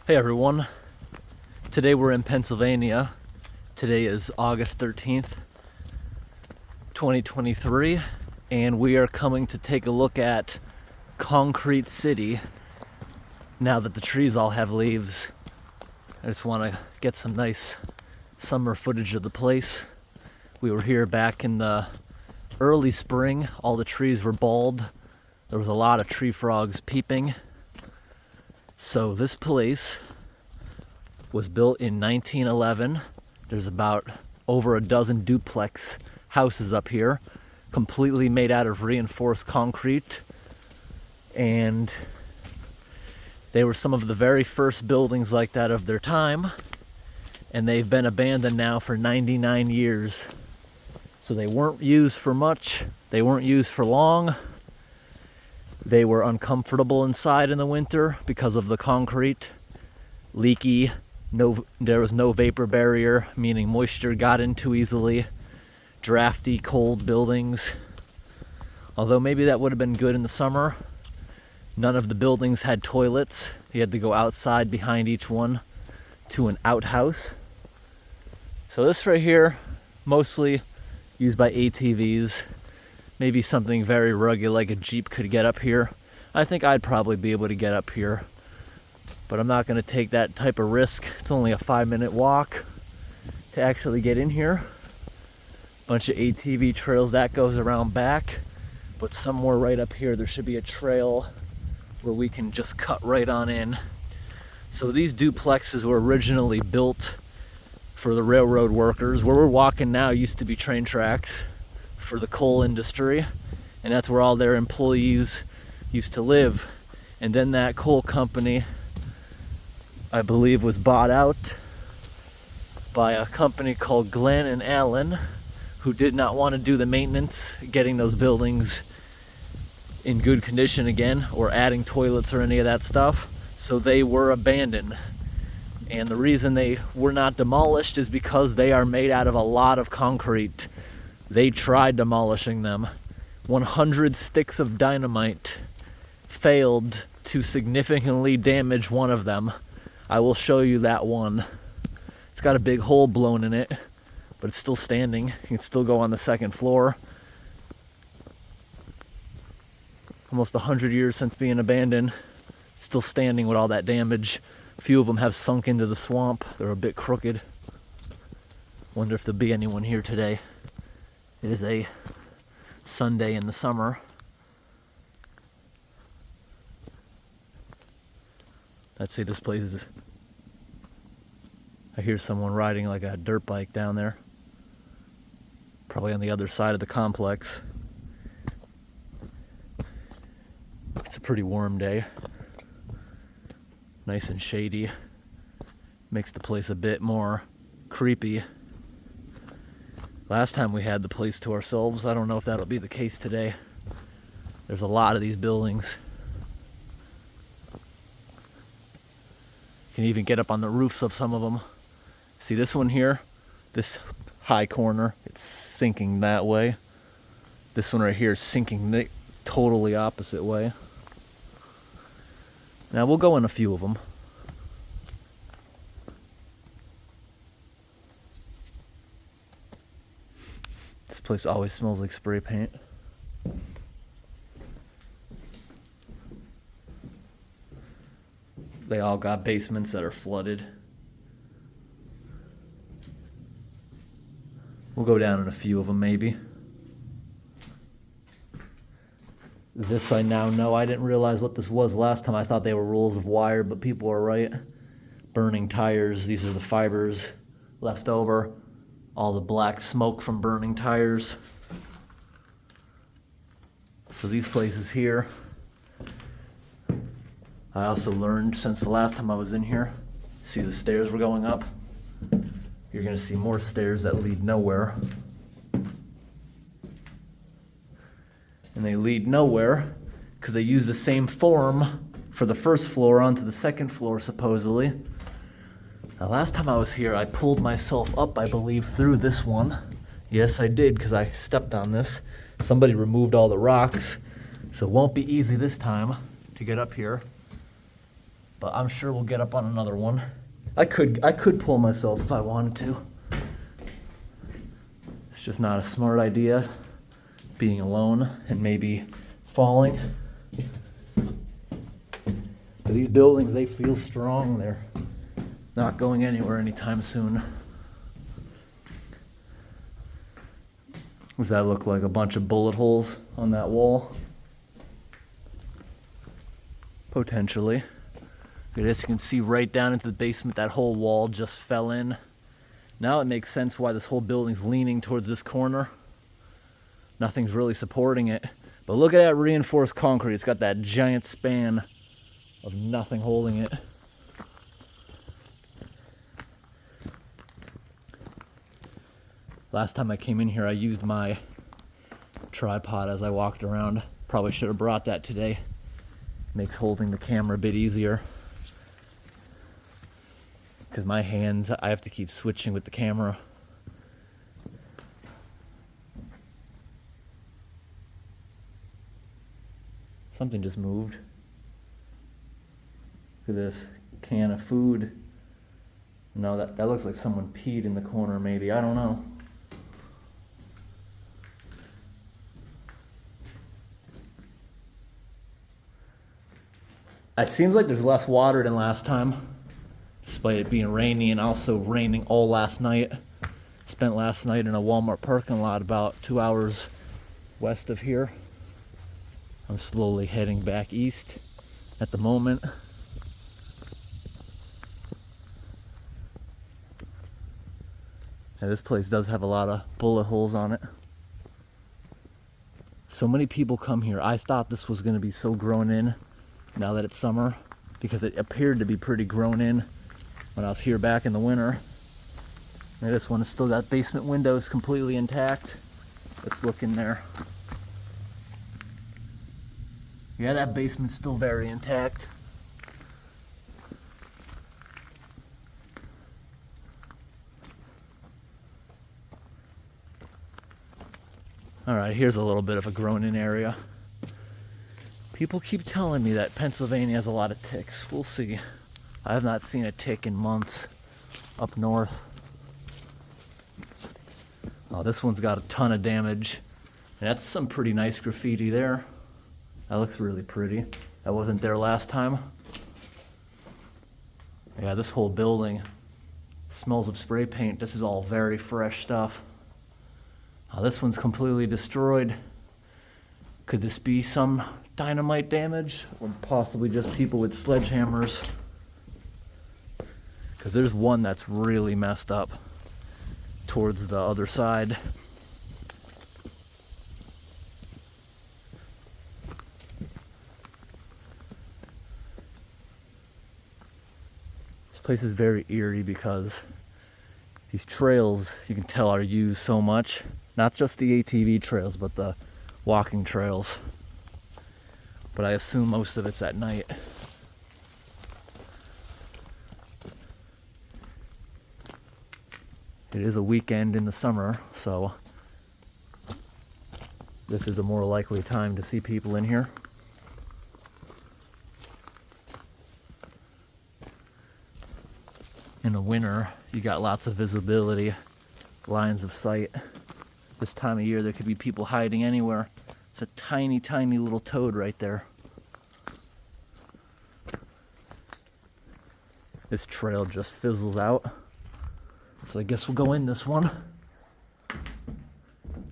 Hey everyone, today we're in Pennsylvania. Today is August 13th, 2023, and we are coming to take a look at Concrete City now that the trees all have leaves. I just want to get some nice summer footage of the place. We were here back in the early spring. All the trees were bald. There was a lot of tree frogs peeping. So this place was built in 1911. There's about over a dozen duplex houses up here, completely made out of reinforced concrete. And they were some of the very first buildings like that of their time. And they've been abandoned now for 99 years. So they weren't used for much. They weren't used for long. They were uncomfortable inside in the winter because of the concrete. Leaky. There was no vapor barrier, meaning moisture got in too easily. Drafty, cold buildings. Although maybe that would have been good in the summer. None of the buildings had toilets. You had to go outside behind each one to an outhouse. So this right here, mostly used by ATVs. Maybe something very rugged like a Jeep could get up here. I think I'd probably be able to get up here, but I'm not going to take that type of risk. It's only a 5-minute walk to actually get in here. Bunch of ATV trails that goes around back, but somewhere right up here there should be a trail where we can just cut right on in. So these duplexes were originally built for the railroad workers. Where we're walking now used to be train tracks for the coal industry, and that's where all their employees used to live. And then that coal company, I believe, was bought out by a company called Glenn and Allen, who did not want to do the maintenance, getting those buildings in good condition again, or adding toilets or any of that stuff. So they were abandoned. And the reason they were not demolished is because they are made out of a lot of concrete. They tried demolishing them. 100 sticks of dynamite failed to significantly damage one of them. I will show you that one. It's got a big hole blown in it, but it's still standing. You can still go on the second floor. Almost 100 years since being abandoned. Still standing with all that damage. A few of them have sunk into the swamp. They're a bit crooked. Wonder if there'll be anyone here today. It is a Sunday in the summer. Let's see, this place is... I hear someone riding like a dirt bike down there. Probably on the other side of the complex. It's a pretty warm day. Nice and shady. Makes the place a bit more creepy. Last time we had the place to ourselves. I don't know if that'll be the case today. There's a lot of these buildings. You can even get up on the roofs of some of them. See this one here? This high corner, it's sinking that way. This one right here is sinking the totally opposite way. Now we'll go in a few of them. This place always smells like spray paint. They all got basements that are flooded. We'll go down in a few of them maybe. This I now know. I didn't realize what this was last time. I thought they were rolls of wire, but people are right. Burning tires. These are the fibers left over. All the black smoke from burning tires. So these places here, I also learned since the last time I was in here, see the stairs we're going up? You're gonna see more stairs that lead nowhere. And they lead nowhere because they use the same form for the first floor onto the second floor, supposedly. Now, last time I was here, I pulled myself up, I believe, through this one. Yes, I did, because I stepped on this. Somebody removed all the rocks, so it won't be easy this time to get up here. but I'm sure we'll get up on another one. I could pull myself if I wanted to. It's just not a smart idea, being alone and maybe falling. But these buildings, they feel strong. They're not going anywhere anytime soon. Does that look like a bunch of bullet holes on that wall? Potentially. Look at this, you can see right down into the basement, that whole wall just fell in. Now it makes sense why this whole building's leaning towards this corner. Nothing's really supporting it. But look at that reinforced concrete. It's got that giant span of nothing holding it. Last time I came in here, I used my tripod as I walked around. Probably should have brought that today. Makes holding the camera a bit easier. Because my hands, I have to keep switching with the camera. Something just moved. Look at this can of food. No, that looks like someone peed in the corner maybe. I don't know. It seems like there's less water than last time, despite it being rainy and also raining all last night. Spent last night in a Walmart parking lot about 2 hours west of here. I'm slowly heading back east at the moment. And this place does have a lot of bullet holes on it. So many people come here. I thought this was going to be so grown in now that it's summer, because it appeared to be pretty grown in when I was here back in the winter. And this one has still got basement windows completely intact. Let's look in there. Yeah, that basement's still very intact. Alright, here's a little bit of a grown-in area. People keep telling me that Pennsylvania has a lot of ticks. We'll see. I have not seen a tick in months up north. Oh, this one's got a ton of damage. And that's some pretty nice graffiti there. That looks really pretty. That wasn't there last time. Yeah, this whole building smells of spray paint. This is all very fresh stuff. Oh, this one's completely destroyed. Could this be some dynamite damage? Or possibly just people with sledgehammers? Because there's one that's really messed up towards the other side. This place is very eerie because these trails, you can tell, are used so much. Not just the ATV trails, but the walking trails. But I assume most of it's at night. It is a weekend in the summer, so this is a more likely time to see people in here. In the winter, you got lots of visibility, lines of sight. This time of year, there could be people hiding anywhere. It's a tiny, tiny little toad right there. This trail just fizzles out. So I guess we'll go in this one.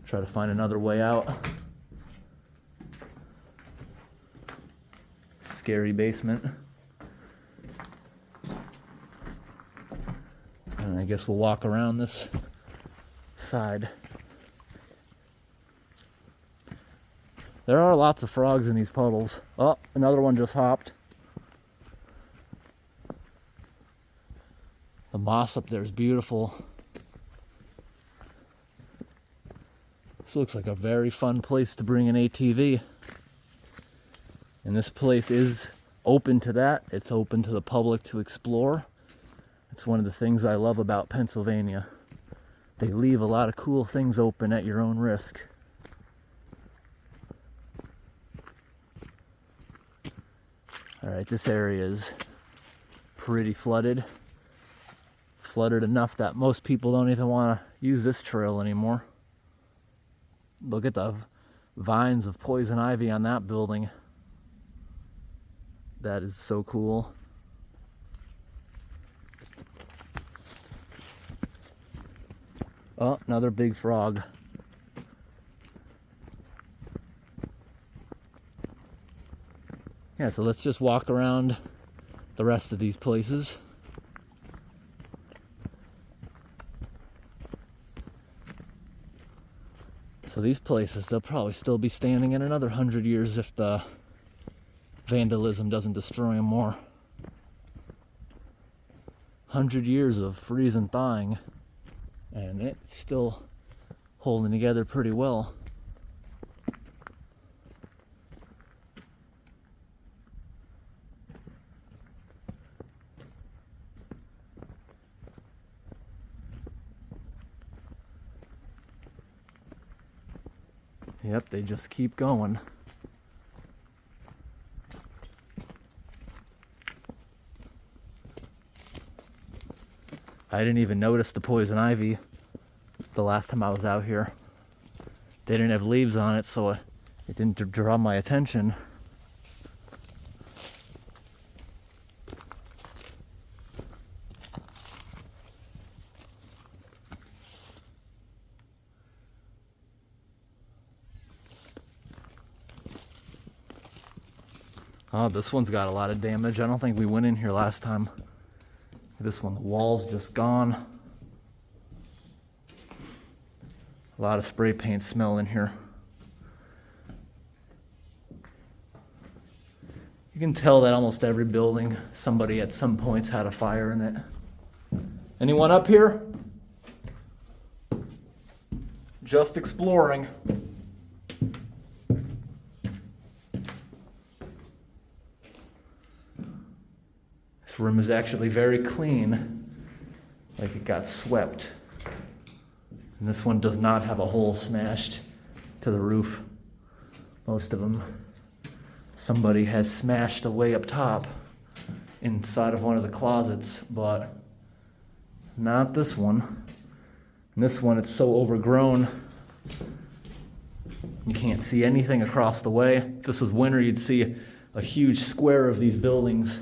Try to find another way out. Scary basement. And I guess we'll walk around this side. There are lots of frogs in these puddles. Oh, another one just hopped. The moss up there is beautiful. This looks like a very fun place to bring an ATV. And this place is open to that. It's open to the public to explore. It's one of the things I love about Pennsylvania. They leave a lot of cool things open at your own risk. Alright, this area is pretty flooded. Flooded enough that most people don't even want to use this trail anymore. Look at the vines of poison ivy on that building. That is so cool. Oh, another big frog. Yeah, so let's just walk around the rest of these places. So these places, they'll probably still be standing in another 100 years if the vandalism doesn't destroy them more. 100 years of freezing thawing, and it's still holding together pretty well. Yep, they just keep going. I didn't even notice the poison ivy the last time I was out here. They didn't have leaves on it, so it didn't draw my attention. Oh, this one's got a lot of damage. I don't think we went in here last time. This one, the wall's just gone. A lot of spray paint smell in here. You can tell that almost every building, somebody at some points had a fire in it. Anyone up here? Just exploring. This room is actually very clean, like it got swept. And this one does not have a hole smashed to the roof. Most of them. Somebody has smashed away up top inside of one of the closets, but not this one. And this one, it's so overgrown, you can't see anything across the way. If this was winter, you'd see a huge square of these buildings.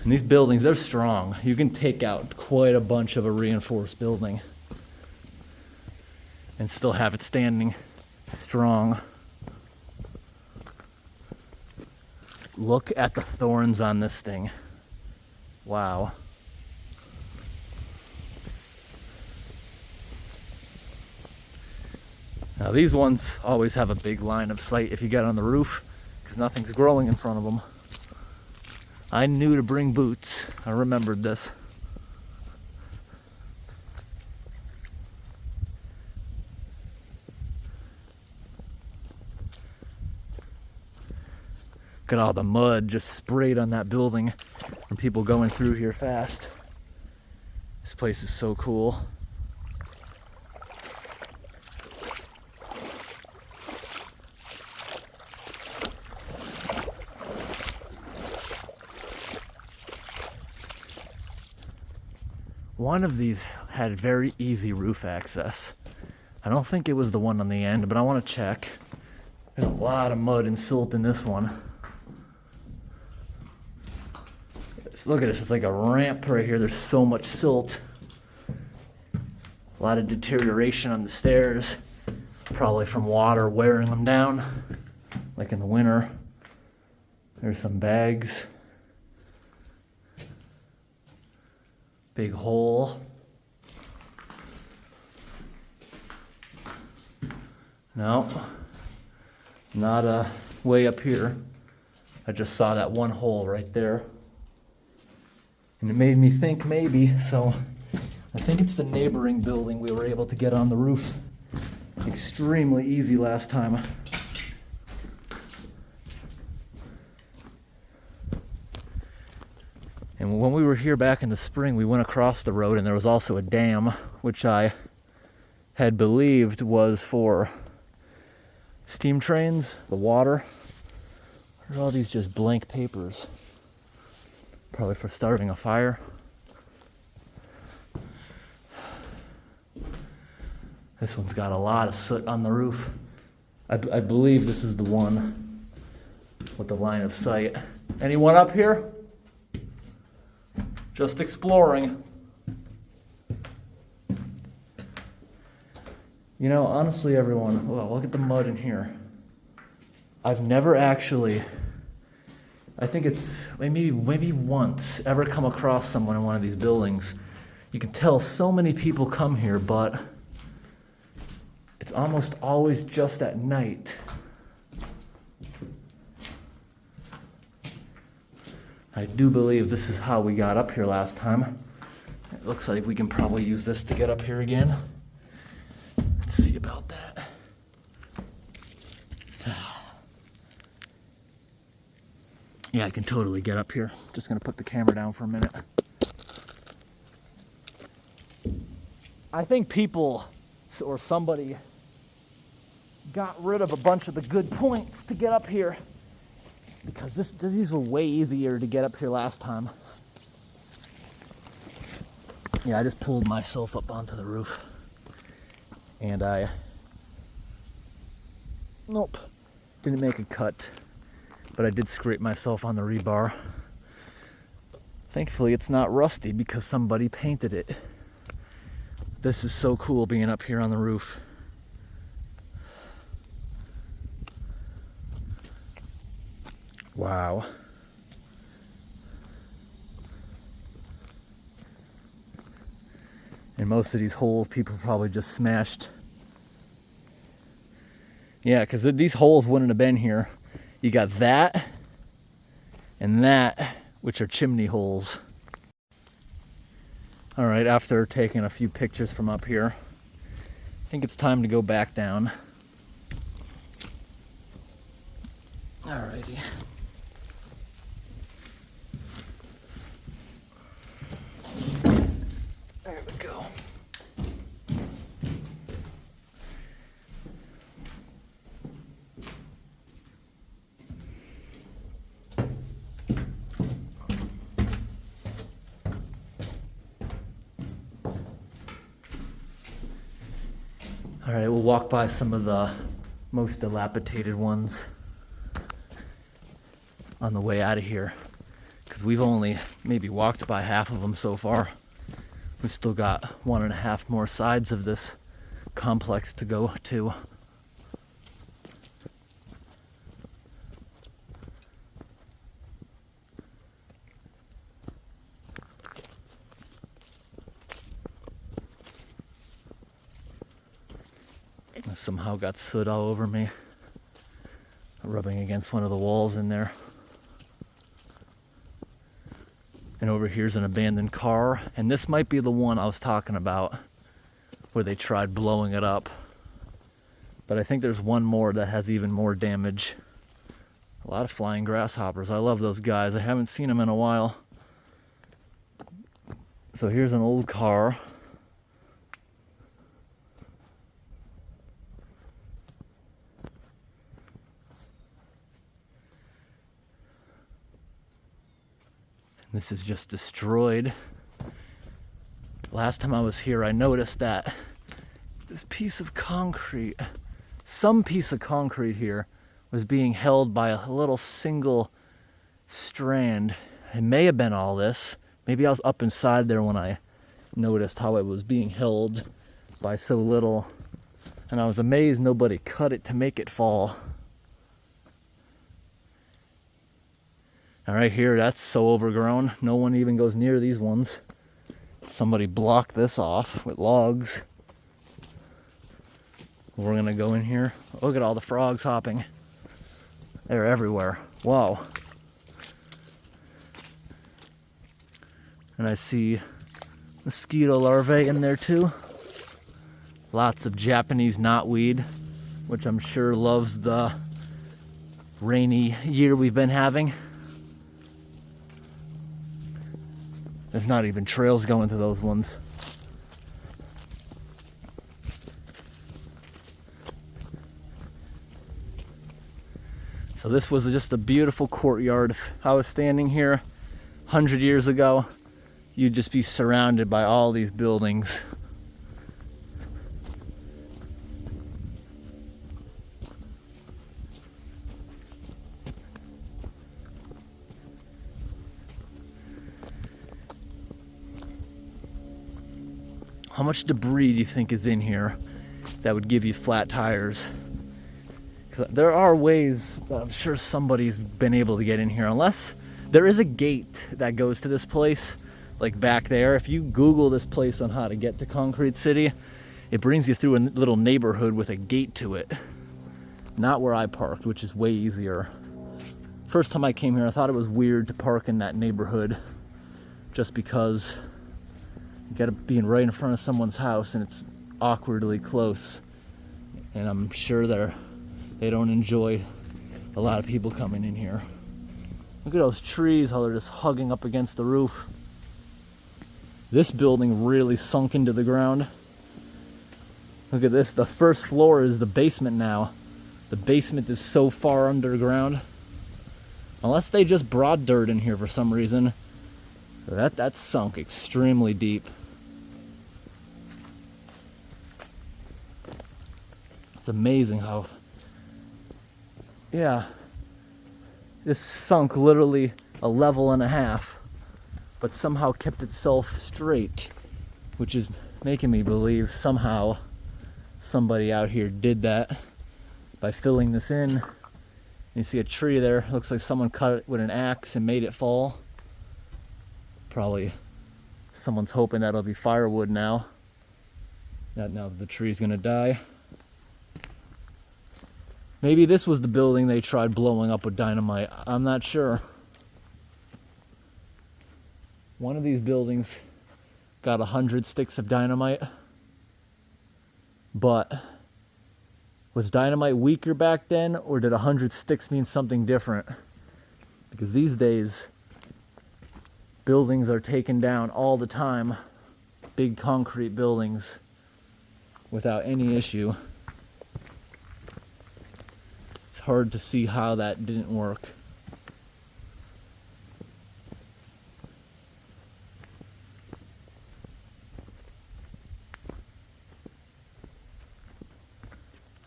And these buildings, they're strong. You can take out quite a bunch of a reinforced building and still have it standing strong. Look at the thorns on this thing. Wow. Now these ones always have a big line of sight if you get on the roof, because nothing's growing in front of them. I knew to bring boots. I remembered this. Look at all the mud just sprayed on that building from people going through here fast. This place is so cool. One of these had very easy roof access. I don't think it was the one on the end, but I want to check. There's a lot of mud and silt in this one. Just look at this, it's like a ramp right here. There's so much silt. A lot of deterioration on the stairs, probably from water wearing them down, like in the winter. There's some bags. Big hole. No, not way up here. I just saw that one hole right there. And it made me think maybe, so I think it's the neighboring building we were able to get on the roof. Extremely easy last time. And And when we were here back in the spring, we went across the road and there was also a dam, which I had believed was for steam trains, the water. What are all these just blank papers? Probably for starting a fire. This one's got a lot of soot on the roof. I believe this is the one with the line of sight. Anyone up here? Just exploring. You know, honestly, everyone, well, look at the mud in here. I've never actually, I think it's maybe once, ever come across someone in one of these buildings. You can tell so many people come here, but it's almost always just at night. I do believe this is how we got up here last time. It looks like we can probably use this to get up here again. Let's see about that. Yeah, I can totally get up here. Just gonna put the camera down for a minute. I think people or somebody got rid of a bunch of the good points to get up here, because these were way easier to get up here last time. Yeah, I just pulled myself up onto the roof. And nope, didn't make a cut, but I did scrape myself on the rebar. Thankfully it's not rusty because somebody painted it. This is so cool being up here on the roof. Wow. And most of these holes people probably just smashed. Yeah, because these holes wouldn't have been here. You got that and that, which are chimney holes. All right, after taking a few pictures from up here, I think it's time to go back down. Alrighty. There we go. All right, we'll walk by some of the most dilapidated ones on the way out of here, because we've only maybe walked by half of them so far. We've still got 1.5 more sides of this complex to go to. I somehow got soot all over me, rubbing against one of the walls in there. And over here's an abandoned car, and this might be the one I was talking about where they tried blowing it up. But I think there's one more that has even more damage. A lot of flying grasshoppers. I love those guys. I haven't seen them in a while. So here's an old car. This is just destroyed. Last time I was here, I noticed that this piece of concrete, some piece of concrete here, was being held by a little single strand. It may have been all this. Maybe I was up inside there when I noticed how it was being held by so little. And I was amazed nobody cut it to make it fall. All right, here, that's so overgrown. No one even goes near these ones. Somebody blocked this off with logs. We're gonna go in here. Look at all the frogs hopping. They're everywhere. Wow. And I see mosquito larvae in there too. Lots of Japanese knotweed, which I'm sure loves the rainy year we've been having. There's not even trails going to those ones. So this was just a beautiful courtyard. If I was standing here 100 years ago, you'd just be surrounded by all these buildings. How much debris do you think is in here that would give you flat tires? 'Cause there are ways that I'm sure somebody's been able to get in here, unless there is a gate that goes to this place, like back there. If you Google this place on how to get to Concrete City, it brings you through a little neighborhood with a gate to it. Not where I parked, which is way easier. First time I came here, I thought it was weird to park in that neighborhood just because you gotta be right in front of someone's house and it's awkwardly close. And I'm sure they don't enjoy a lot of people coming in here. Look at those trees, how they're just hugging up against the roof. This building really sunk into the ground. Look at this, the first floor is the basement now. The basement is so far underground. Unless they just brought dirt in here for some reason. That's sunk extremely deep. It's amazing how, yeah, this sunk literally a level and a half, but somehow kept itself straight, which is making me believe somehow somebody out here did that by filling this in. You see a tree there, looks like someone cut it with an axe and made it fall. Probably someone's hoping that'll be firewood now. Now the tree's gonna die. Maybe this was the building they tried blowing up with dynamite. I'm not sure. One of these buildings got 100 sticks of dynamite. But was dynamite weaker back then, or did 100 sticks mean something different? Because these days, buildings are taken down all the time. Big concrete buildings without any issue. It's hard to see how that didn't work.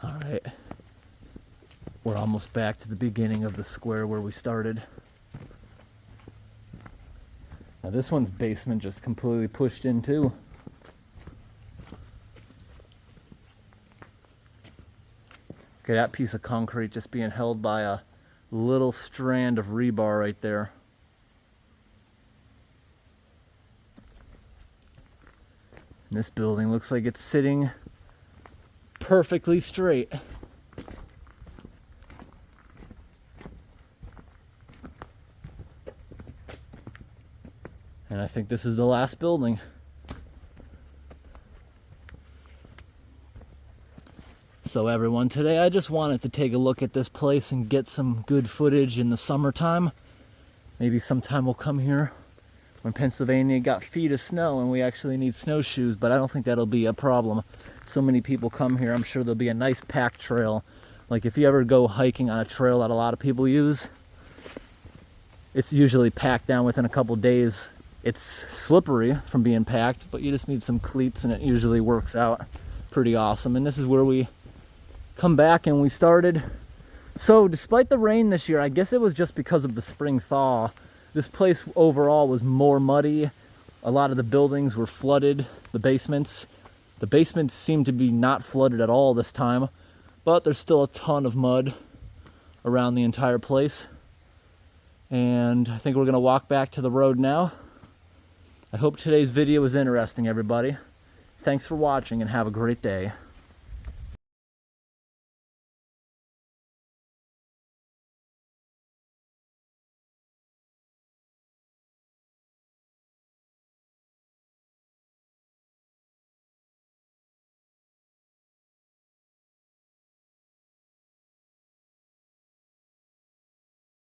All right, we're almost back to the beginning of the square where we started. Now this one's basement just completely pushed in too. Look at that piece of concrete just being held by a little strand of rebar right there. And this building looks like it's sitting perfectly straight. And I think this is the last building. So everyone, today I just wanted to take a look at this place and get some good footage in the summertime. Maybe sometime we'll come here when Pennsylvania got feet of snow and we actually need snowshoes, but I don't think that'll be a problem. So many people come here, I'm sure there'll be a nice packed trail. Like if you ever go hiking on a trail that a lot of people use, it's usually packed down within a couple days. It's slippery from being packed, but you just need some cleats and it usually works out pretty awesome. And this is where we come back and we started. So despite the rain this year, I guess it was just because of the spring thaw, this place overall was more muddy. A lot of the buildings were flooded, the basements. The basements seem to be not flooded at all this time, but there's still a ton of mud around the entire place. And I think we're gonna walk back to the road now. I hope today's video was interesting, everybody. Thanks for watching and have a great day.